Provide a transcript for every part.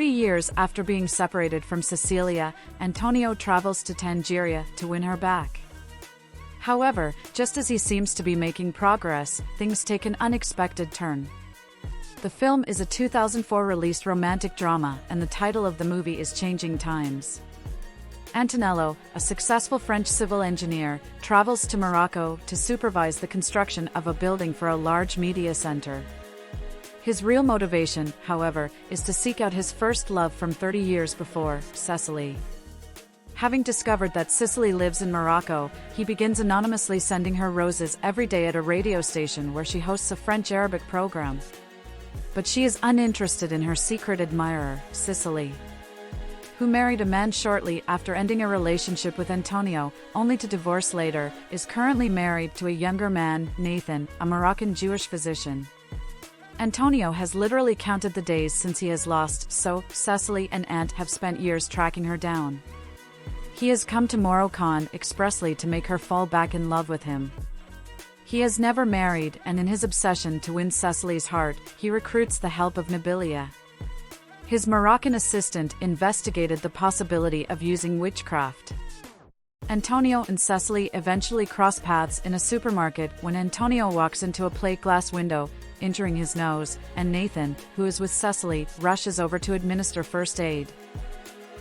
years after being separated from Cecilia, Antonio travels to Tangiers to win her back. However, just as he seems to be making progress, things take an unexpected turn. The film is a 2004 released romantic drama, and the title of the movie is Changing Times. Antonello, a successful French civil engineer, travels to Morocco to supervise the construction of a building for a large media center. His real motivation, however, is to seek out his first love from 30 years before, Cecily. Having discovered that Cecily lives in Morocco, he begins anonymously sending her roses every day at a radio station where she hosts a French-Arabic program. But she is uninterested in her secret admirer, Cecily, who married a man shortly after ending a relationship with Antonio, only to divorce later, is currently married to a younger man, Nathan, a Moroccan Jewish physician. Antonio has literally counted the days since he has lost, so Cecily and Ant have spent years tracking her down. He has come to Morocco expressly to make her fall back in love with him. He has never married, and in his obsession to win Cecily's heart, he recruits the help of Nabilia. His Moroccan assistant investigated the possibility of using witchcraft. Antonio and Cecily eventually cross paths in a supermarket when Antonio walks into a plate glass window, injuring his nose, and Nathan, who is with Cecily, rushes over to administer first aid.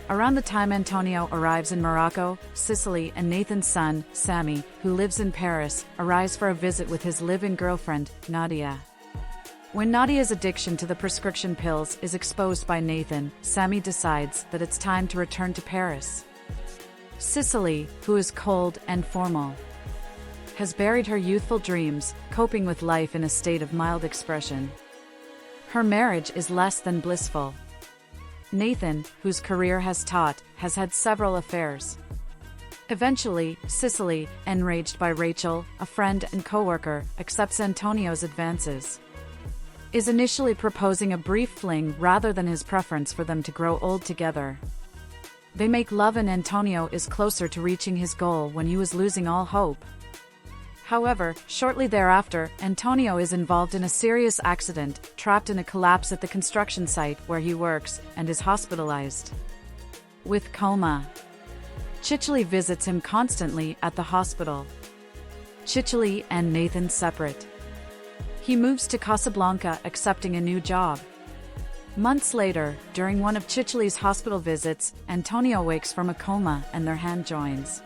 Around the time Antonio arrives in Morocco, Cecily and Nathan's son, Sammy, who lives in Paris, arrives for a visit with his live-in girlfriend, Nadia. When Nadia's addiction to the prescription pills is exposed by Nathan, Sammy decides that it's time to return to Paris. Cecily, who is cold and formal, has buried her youthful dreams, coping with life in a state of mild expression. Her marriage is less than blissful. Nathan, whose career has had several affairs. Eventually, Cecily, enraged by Rachel, a friend and co-worker, accepts Antonio's advances. Is initially proposing a brief fling rather than his preference for them to grow old together. They make love and Antonio is closer to reaching his goal when he was losing all hope. However, shortly thereafter, Antonio is involved in a serious accident, trapped in a collapse at the construction site where he works, and is hospitalized with coma. Cicely visits him constantly at the hospital. Cicely and Nathan separate. He moves to Casablanca, accepting a new job. Months later, during one of Cicely's hospital visits, Antonio wakes from a coma and their hand joins.